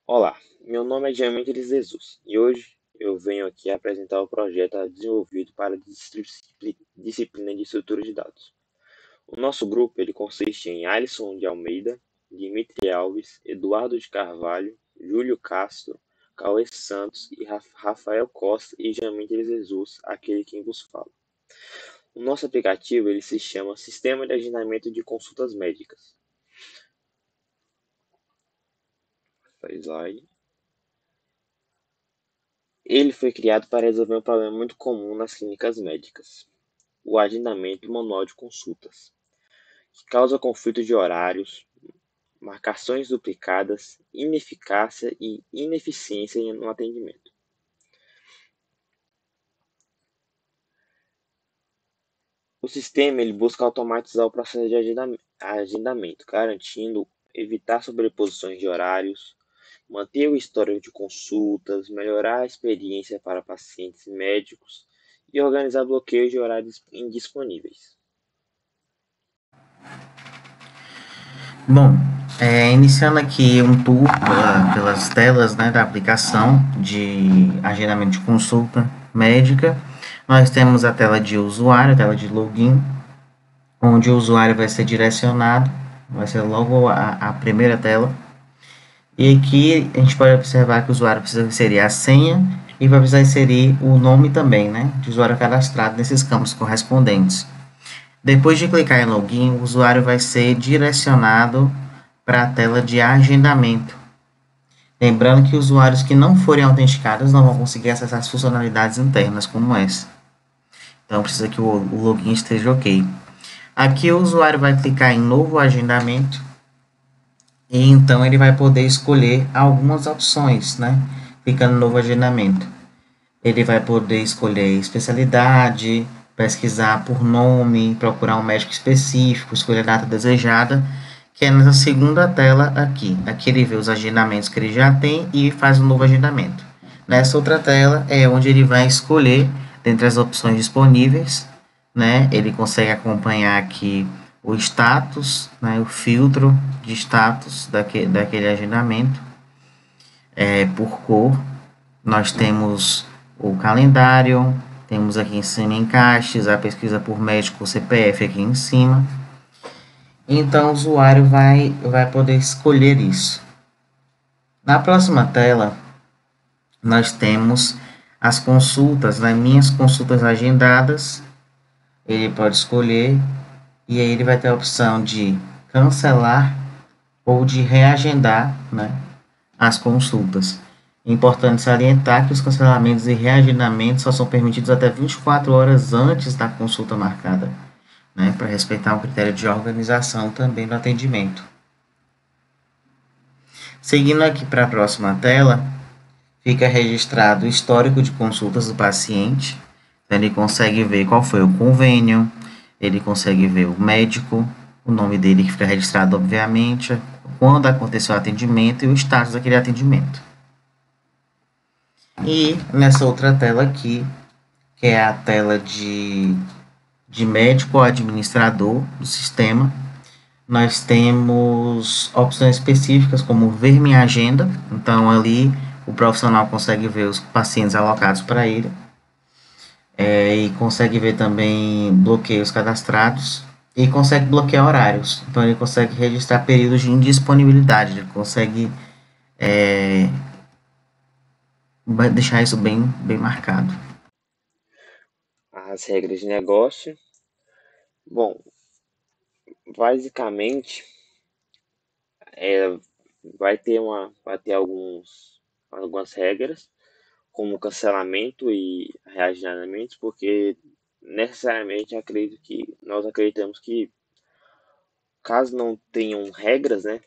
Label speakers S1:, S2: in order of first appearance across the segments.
S1: Olá, meu nome é Diamantires Jesus e hoje eu venho aqui apresentar o projeto desenvolvido para a disciplina de estrutura de dados. O nosso grupo ele consiste em Alisson de Almeida, Dimitri Alves, Eduardo de Carvalho, Júlio Castro, Cauê Santos e Rafael Costa e Diamantires Jesus, aquele quem vos fala. O nosso aplicativo ele se chama Sistema de Agendamento de Consultas Médicas. Slide. Ele foi criado para resolver um problema muito comum nas clínicas médicas: o agendamento manual de consultas, que causa conflito de horários, marcações duplicadas, ineficácia e ineficiência no atendimento. O sistema ele busca automatizar o processo de agendamento, garantindo evitar sobreposições de horários, manter o histórico de consultas, melhorar a experiência para pacientes e médicos e organizar bloqueios de horários indisponíveis.
S2: Bom, iniciando aqui um tour pelas telas, né, da aplicação de agendamento de consulta médica, nós temos a tela de usuário, a tela de login, onde o usuário vai ser direcionado, vai ser logo a primeira tela. E aqui a gente pode observar que o usuário precisa inserir a senha e vai precisar inserir o nome também, né, de usuário cadastrado nesses campos correspondentes. Depois de clicar em login, o usuário vai ser direcionado para a tela de agendamento. Lembrando que usuários que não forem autenticados não vão conseguir acessar as funcionalidades internas como essa. Então precisa que o login esteja ok. Aqui o usuário vai clicar em novo agendamento e então ele vai poder escolher algumas opções, né? Clicando no novo agendamento. Ele vai poder escolher especialidade, pesquisar por nome, procurar um médico específico, escolher a data desejada, que é nessa segunda tela aqui. Aqui ele vê os agendamentos que ele já tem e faz um novo agendamento. Nessa outra tela é onde ele vai escolher, dentre as opções disponíveis, né? Ele consegue acompanhar aqui o status, né? O filtro de status daquele agendamento, por cor. Nós temos o calendário, temos aqui em cima encaixes, a pesquisa por médico CPF aqui em cima. Então o usuário vai poder escolher isso. Na próxima tela, nós temos as consultas, né? Minhas consultas agendadas. Ele pode escolher e aí ele vai ter a opção de cancelar ou de reagendar, né, as consultas. É importante salientar que os cancelamentos e reagendamentos só são permitidos até 24 horas antes da consulta marcada, né, para respeitar um critério de organização também do atendimento. Seguindo aqui para a próxima tela, fica registrado o histórico de consultas do paciente. Então, ele consegue ver qual foi o convênio, ele consegue ver o médico, o nome dele que fica registrado, obviamente, quando aconteceu o atendimento e o status daquele atendimento. E nessa outra tela aqui, que é a tela de médico ou administrador do sistema, nós temos opções específicas como ver minha agenda. Então ali o profissional consegue ver os pacientes alocados para ele, e consegue ver também bloqueios cadastrados e consegue bloquear horários. Então ele consegue registrar períodos de indisponibilidade, ele consegue deixar isso bem marcado.
S1: As regras de negócio. Bom, basicamente, é, vai ter algumas regras, como cancelamento e reagendamentos, porque necessariamente nós acreditamos que caso não tenham regras, né,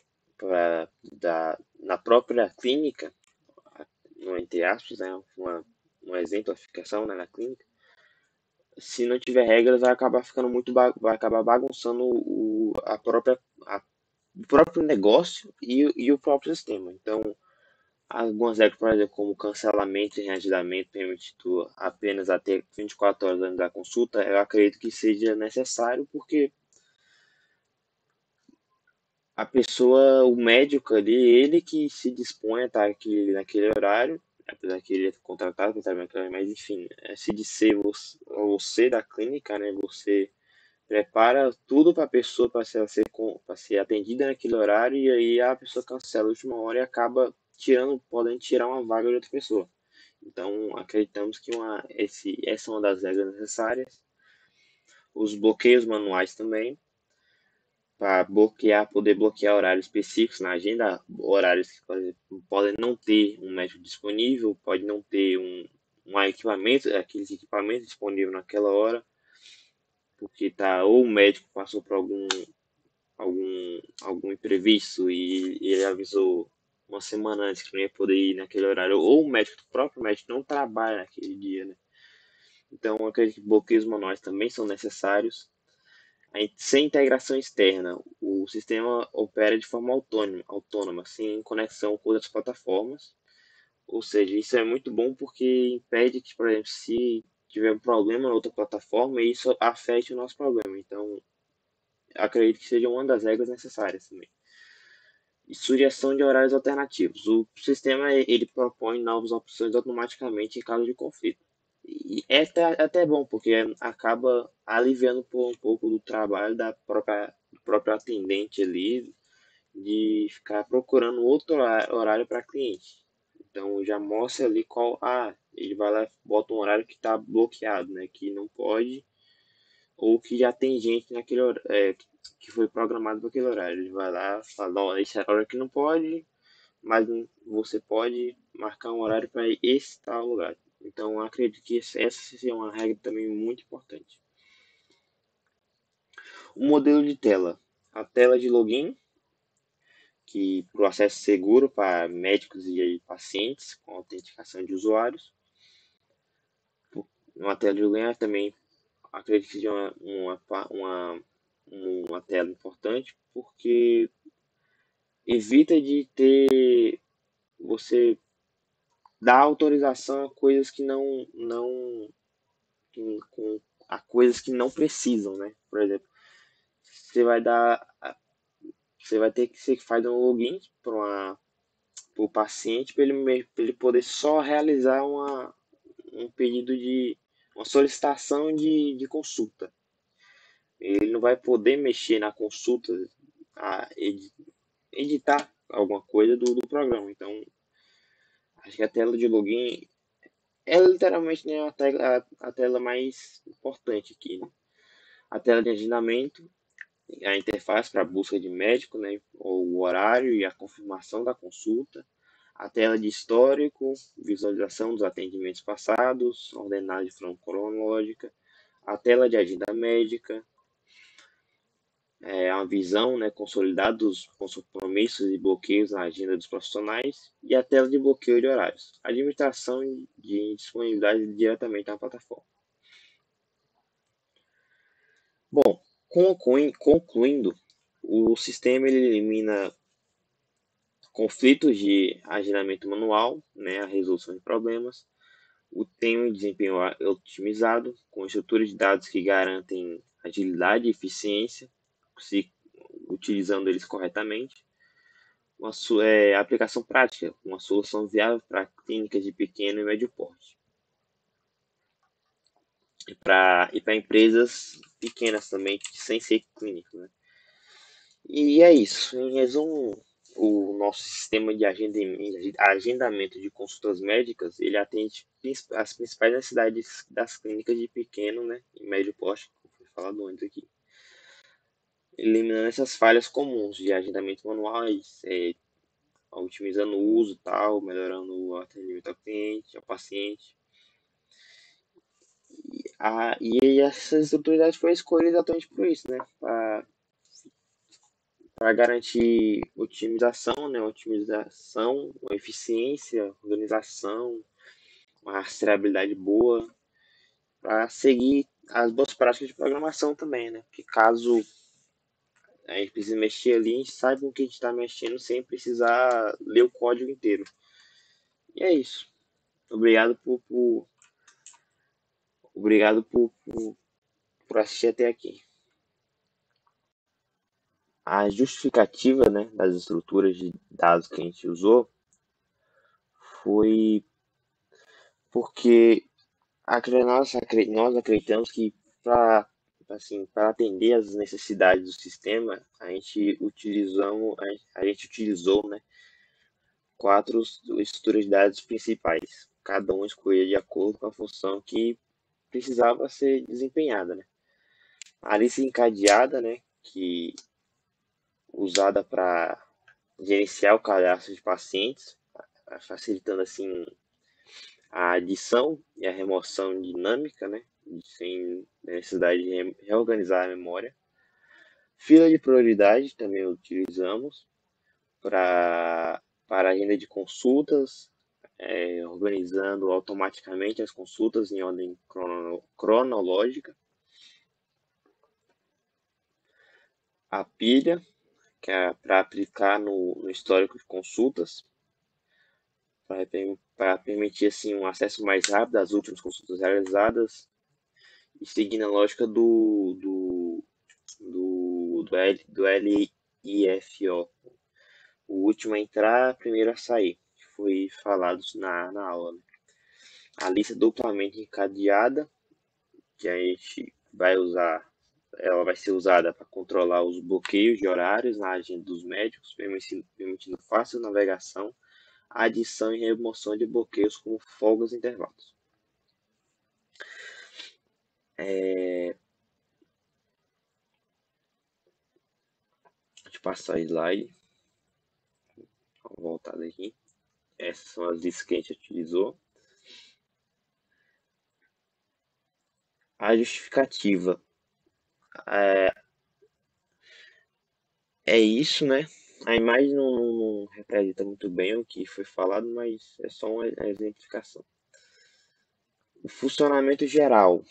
S1: na própria clínica, no entre aspas, né, uma exemplificação, né, na clínica, se não tiver regras vai acabar ficando vai acabar bagunçando o próprio negócio e o próprio sistema. Então, algumas regras, por exemplo, como cancelamento e reagendamento permitido apenas até 24 horas antes da consulta, eu acredito que seja necessário porque a pessoa, o médico ali, ele que se dispõe a estar aqui naquele horário, apesar que ele é contratado para trabalhar naquele horário, mas enfim, se de ser você da clínica, né? Você prepara tudo para a pessoa para ser atendida naquele horário e aí a pessoa cancela a última hora e acaba podendo tirar uma vaga de outra pessoa. Então, acreditamos que essa é uma das regras necessárias. Os bloqueios manuais também, para poder bloquear horários específicos na agenda, horários que, por exemplo, podem não ter um médico disponível, pode não ter um equipamento, aqueles equipamentos disponíveis naquela hora, porque tá, ou o médico passou por algum imprevisto e ele avisou uma semana antes que não ia poder ir naquele horário, ou o próprio médico não trabalha naquele dia, né? Então, eu acredito que bloqueios manuais também são necessários. Sem integração externa, o sistema opera de forma autônoma, sem conexão com outras plataformas. Ou seja, isso é muito bom porque impede que, por exemplo, se tiver um problema na outra plataforma, isso afete o nosso problema. Então, acredito que seja uma das regras necessárias também. E sugestão de horários alternativos. O sistema ele propõe novas opções automaticamente em caso de conflito. E é até bom, porque acaba aliviando um pouco do trabalho do próprio atendente ali, de ficar procurando outro horário para cliente. Então já mostra ali ele vai lá e bota um horário que está bloqueado, né? Que não pode, ou que já tem gente naquele que foi programado para aquele horário. Ele vai lá e fala, não, esse horário que não pode, mas você pode marcar um horário para esse tal lugar. Então, acredito que essa seria uma regra também muito importante. O modelo de tela. A tela de login, que para o acesso seguro para médicos e pacientes, com autenticação de usuários. Uma tela de login também acredito que seja uma tela importante, porque evita de ter você dar autorização a coisas que a coisas que não precisam, né? Por exemplo, você vai dar, você vai ter que ser que faz um login para o paciente para ele poder só realizar um pedido de uma solicitação de consulta. Ele não vai poder mexer na consulta, a editar alguma coisa do programa. Então, acho que a tela de login é literalmente, né, a tela mais importante aqui, né? A tela de agendamento, a interface para busca de médico, né, o horário e a confirmação da consulta, a tela de histórico, visualização dos atendimentos passados, ordenada de forma cronológica, a tela de agenda médica, a visão, né, consolidada dos compromissos e bloqueios na agenda dos profissionais e a tela de bloqueio de horários, administração de disponibilidade diretamente na plataforma. Bom, concluindo, o sistema ele elimina conflitos de agendamento manual, né, a resolução de problemas, tem um desempenho otimizado, com estruturas de dados que garantem agilidade e eficiência, se utilizando eles corretamente, aplicação prática, uma solução viável para clínicas de pequeno e médio porte, e para empresas pequenas também, sem ser clínico, né? E é isso. Em resumo, o nosso sistema de agendamento de consultas médicas, ele atende as principais necessidades das clínicas de pequeno, né, e médio porte, como foi falado antes aqui, eliminando essas falhas comuns de agendamento manuais, otimizando o uso e tal, melhorando o atendimento ao cliente, ao paciente. E essas autoridades foram escolhidas exatamente por isso, né, para garantir otimização, uma eficiência, organização, uma rastreabilidade boa, para seguir as boas práticas de programação também, né? Porque caso a gente precise mexer ali, a gente sabe o que a gente está mexendo sem precisar ler o código inteiro. E é isso. Obrigado obrigado por assistir até aqui. A justificativa, né, das estruturas de dados que a gente usou foi porque nós acreditamos que para para atender às necessidades do sistema, a gente utilizou, né, quatro estruturas de dados principais, cada um escolhida de acordo com a função que precisava ser desempenhada, né? A lista encadeada, né, que usada para gerenciar o cadastro de pacientes, facilitando assim a adição e a remoção dinâmica, né, sem necessidade de reorganizar a memória. Fila de prioridade também utilizamos para a agenda de consultas, organizando automaticamente as consultas em ordem cronológica. A pilha, que é para aplicar no histórico de consultas, para permitir assim, um acesso mais rápido às últimas consultas realizadas e seguindo a lógica do LIFO. O último a entrar, primeiro a sair, que foi falado na aula. Né? A lista duplamente encadeada, que a gente vai usar, ela vai ser usada para controlar os bloqueios de horários na agenda dos médicos, permitindo fácil navegação, adição e remoção de bloqueios como folgas e intervalos. Deixa eu passar a slide. Vamos voltar daqui. Essas são as listas que a gente utilizou. A justificativa é isso, né? A imagem não representa muito bem o que foi falado, mas é só uma exemplificação. O funcionamento geral.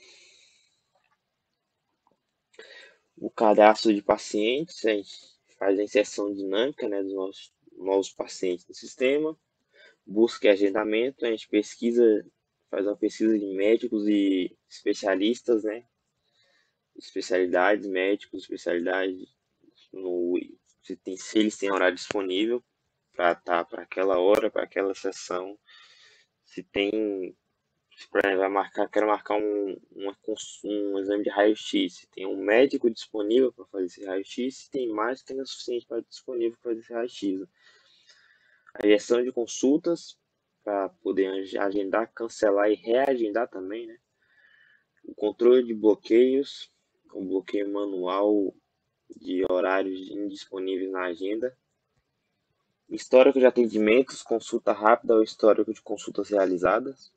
S1: O cadastro de pacientes, a gente faz a inserção dinâmica, né, dos nossos novos pacientes no sistema. Busca e agendamento, a gente faz uma pesquisa de médicos e especialistas, né? Especialidades, médicos, especialidades, se eles têm horário disponível para estar para aquela hora, para aquela sessão. Se tem, quero marcar um exame de raio-x. Se tem um médico disponível para fazer esse raio-x, se tem mais, tem o suficiente para disponível para fazer esse raio-x. A gestão de consultas, para poder agendar, cancelar e reagendar também, né? O controle de bloqueios, o bloqueio manual de horários indisponíveis na agenda. Histórico de atendimentos, consulta rápida ou histórico de consultas realizadas.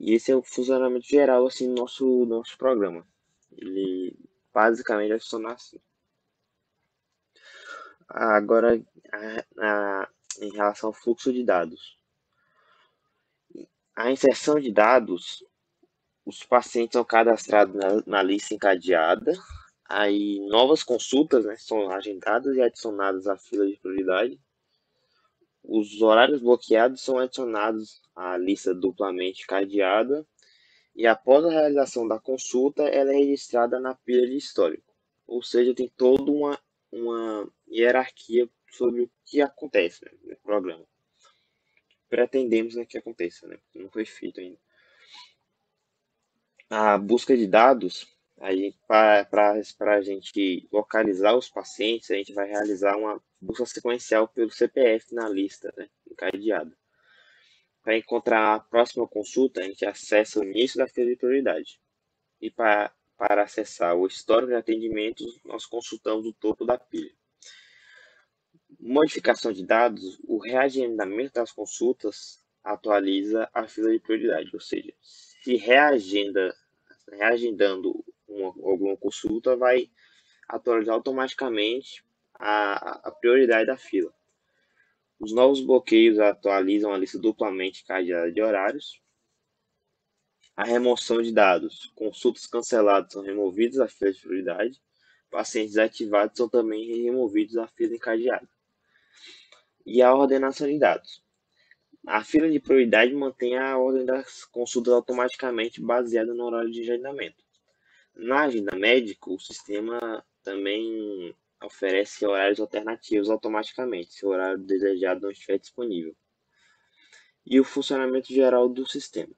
S1: E esse é o funcionamento geral assim, do nosso programa. Ele basicamente vai funcionar assim. Agora, em relação ao fluxo de dados. A inserção de dados, os pacientes são cadastrados na lista encadeada, aí novas consultas, né, são agendadas e adicionadas à fila de prioridade. Os horários bloqueados são adicionados à lista duplamente cadeada e após a realização da consulta, ela é registrada na pilha de histórico. Ou seja, tem toda uma hierarquia sobre o que acontece, né, no programa. Pretendemos, né, que aconteça, né, porque não foi feito ainda. A busca de dados, para a gente localizar os pacientes, a gente vai realizar uma busca sequencial pelo CPF na lista, né, encadeada. Para encontrar a próxima consulta, a gente acessa o início da fila de prioridade. E para acessar o histórico de atendimentos, nós consultamos o topo da pilha. Modificação de dados, o reagendamento das consultas atualiza a fila de prioridade, ou seja, se reagendando alguma consulta, vai atualizar automaticamente a prioridade da fila. Os novos bloqueios atualizam a lista duplamente cadeada de horários. A remoção de dados. Consultas canceladas são removidas da fila de prioridade. Pacientes desativados são também removidos da fila encadeada. E a ordenação de dados. A fila de prioridade mantém a ordem das consultas automaticamente baseada no horário de agendamento. Na agenda médica, o sistema também oferece horários alternativos automaticamente, se o horário desejado não estiver disponível. E o funcionamento geral do sistema.